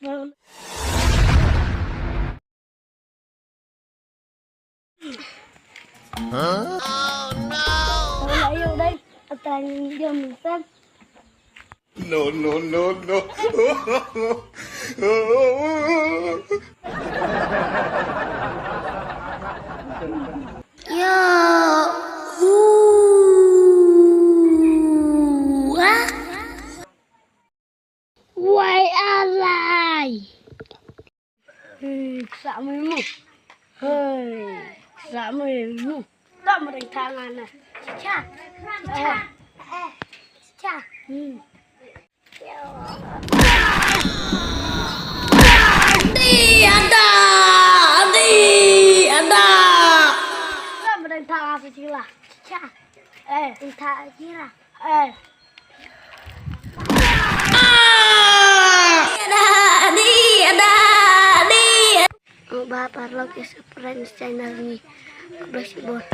Hả? Oh no. Lại vô đây, toàn vô mình xem. No, no, no, no. Yo. Quay alay. Sợ mày mù. Sợ mày mù. Đó mà đánh thang này nè. Cha. Cha. Cha. Andi, ada. Andi, ada. Đó mà đánh thang apa sih lah? Cha. Đánh thang sih lah. Bapak lagi friends channel ini. Udah sih, Bos.